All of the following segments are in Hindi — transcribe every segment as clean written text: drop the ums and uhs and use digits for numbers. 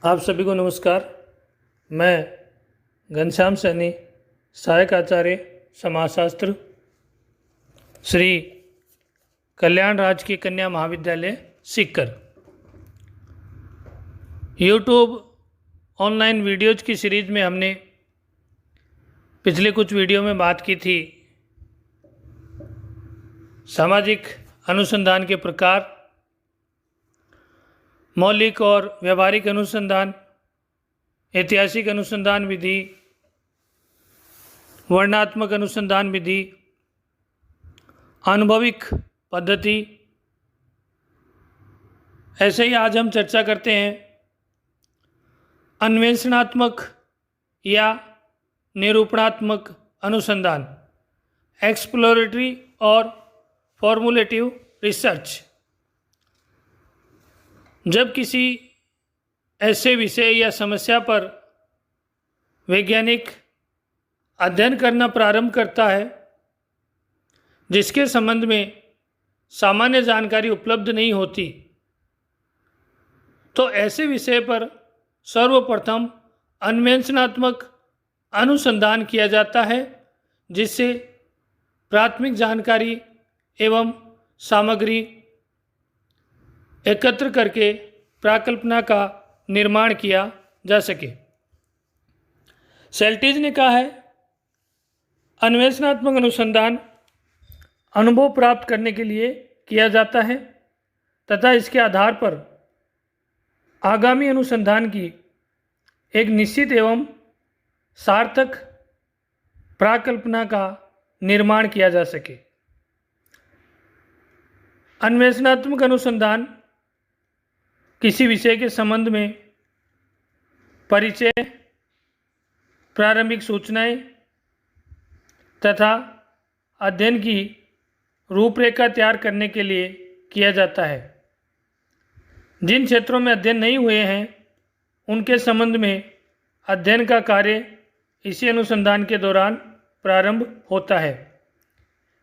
आप सभी को नमस्कार। मैं घनश्याम सैनी, सहायक आचार्य समाजशास्त्र, श्री कल्याण राजकीय कन्या महाविद्यालय सीकर। यूट्यूब ऑनलाइन वीडियोज की सीरीज में हमने पिछले कुछ वीडियो में बात की थी सामाजिक अनुसंधान के प्रकार, मौलिक और व्यवहारिक अनुसंधान, ऐतिहासिक अनुसंधान विधि, वर्णनात्मक अनुसंधान विधि, अनुभविक पद्धति। ऐसे ही आज हम चर्चा करते हैं अन्वेषणात्मक या निरूपणात्मक अनुसंधान, एक्सप्लोरेटरी और फॉर्मुलेटिव रिसर्च। जब किसी ऐसे विषय या समस्या पर वैज्ञानिक अध्ययन करना प्रारंभ करता है जिसके संबंध में सामान्य जानकारी उपलब्ध नहीं होती, तो ऐसे विषय पर सर्वप्रथम अन्वेषणात्मक अनुसंधान किया जाता है, जिससे प्राथमिक जानकारी एवं सामग्री एकत्र करके प्राकल्पना का निर्माण किया जा सके। सेल्टिज ने कहा है, अन्वेषणात्मक अनुसंधान अनुभव प्राप्त करने के लिए किया जाता है तथा इसके आधार पर आगामी अनुसंधान की एक निश्चित एवं सार्थक प्राकल्पना का निर्माण किया जा सके। अन्वेषणात्मक अनुसंधान किसी विषय के संबंध में परिचय, प्रारंभिक सूचनाएं तथा अध्ययन की रूपरेखा तैयार करने के लिए किया जाता है। जिन क्षेत्रों में अध्ययन नहीं हुए हैं उनके संबंध में अध्ययन का कार्य इसी अनुसंधान के दौरान प्रारंभ होता है,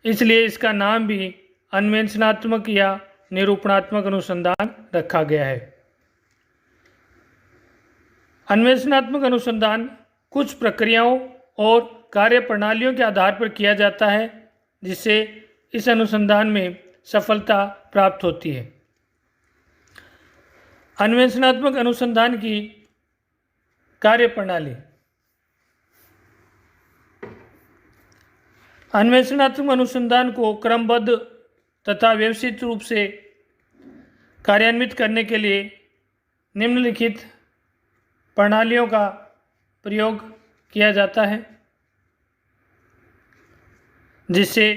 इसलिए इसका नाम भी अन्वेषणात्मक या निरूपणात्मक अनुसंधान रखा गया है। अन्वेषणात्मक अनुसंधान कुछ प्रक्रियाओं और कार्य प्रणालियों के आधार पर किया जाता है, जिससे इस अनुसंधान में सफलता प्राप्त होती है। अन्वेषणात्मक अनुसंधान की कार्य प्रणाली। अन्वेषणात्मक अनुसंधान को क्रमबद्ध तथा व्यवस्थित रूप से कार्यान्वित करने के लिए निम्नलिखित प्रणालियों का प्रयोग किया जाता है, जिससे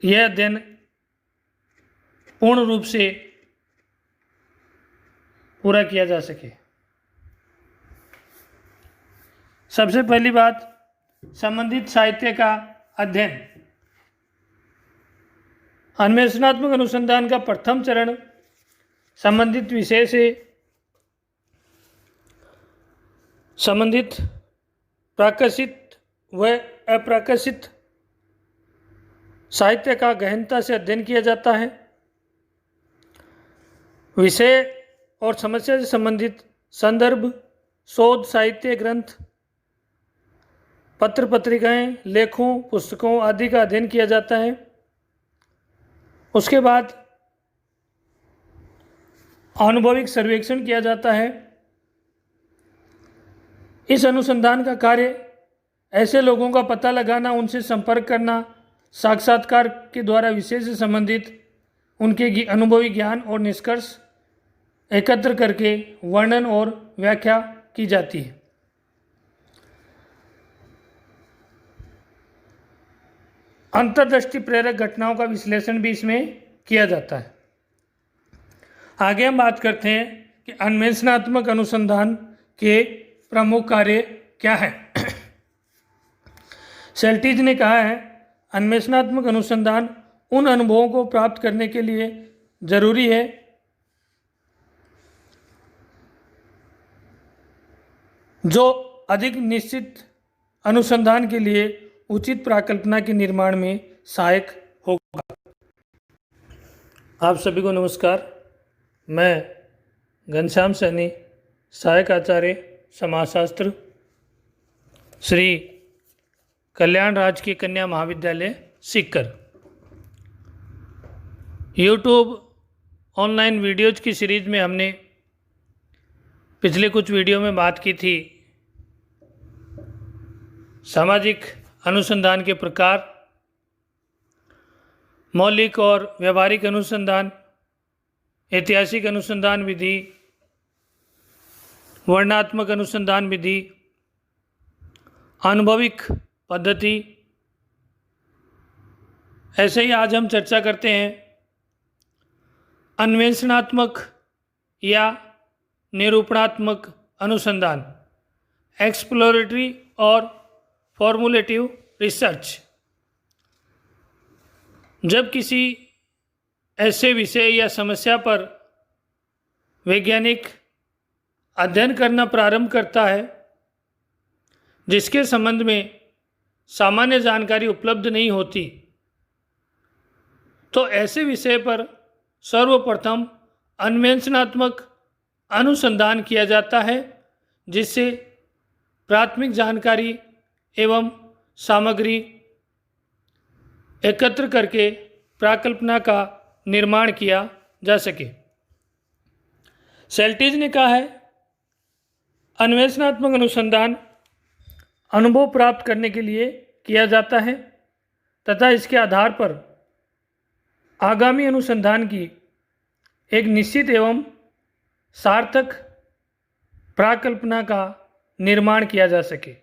यह अध्ययन पूर्ण रूप से पूरा किया जा सके। सबसे पहली बात, संबंधित साहित्य का अध्ययन। अन्वेषणात्मक अनुसंधान का प्रथम चरण संबंधित विषय से संबंधित प्राकाशित व अप्राकाशित साहित्य का गहनता से अध्ययन किया जाता है। विषय और समस्या से संबंधित संदर्भ, शोध साहित्य, ग्रंथ, पत्र पत्रिकाएं, लेखों, पुस्तकों आदि का अध्ययन किया जाता है। उसके बाद आनुभविक सर्वेक्षण किया जाता है। इस अनुसंधान का कार्य ऐसे लोगों का पता लगाना, उनसे संपर्क करना, साक्षात्कार के द्वारा विषय से संबंधित उनके अनुभवी ज्ञान और निष्कर्ष एकत्र करके वर्णन और व्याख्या की जाती है। अंतर्दृष्टि प्रेरक घटनाओं का विश्लेषण भी इसमें किया जाता है। आगे हम बात करते हैं कि अन्वेषणात्मक अनुसंधान के प्रमुख कार्य क्या है। सेल्टिज ने कहा है, अन्वेषणात्मक अनुसंधान उन अनुभवों को प्राप्त करने के लिए जरूरी है जो अधिक निश्चित अनुसंधान के लिए उचित प्राकल्पना के निर्माण में सहायक होगा। आप सभी को नमस्कार। मैं घनश्याम सैनी, सहायक आचार्य समाजशास्त्र, श्री कल्याण राजकीय कन्या महाविद्यालय सीकर। यूट्यूब ऑनलाइन वीडियोज की सीरीज़ में हमने पिछले कुछ वीडियो में बात की थी सामाजिक अनुसंधान के प्रकार, मौलिक और व्यवहारिक अनुसंधान, ऐतिहासिक अनुसंधान विधि, वर्णनात्मक अनुसंधान विधि, अनुभविक पद्धति। ऐसे ही आज हम चर्चा करते हैं अन्वेषणात्मक या निरूपणात्मक अनुसंधान, एक्सप्लोरेटरी और फॉर्मुलेटिव रिसर्च। जब किसी ऐसे विषय या समस्या पर वैज्ञानिक अध्ययन करना प्रारंभ करता है जिसके संबंध में सामान्य जानकारी उपलब्ध नहीं होती, तो ऐसे विषय पर सर्वप्रथम अन्वेषणात्मक अनुसंधान किया जाता है, जिससे प्राथमिक जानकारी एवं सामग्री एकत्र करके प्राकल्पना का निर्माण किया जा सके। सेल्टिज ने कहा है, अन्वेषणात्मक अनुसंधान अनुभव प्राप्त करने के लिए किया जाता है तथा इसके आधार पर आगामी अनुसंधान की एक निश्चित एवं सार्थक प्राकल्पना का निर्माण किया जा सके।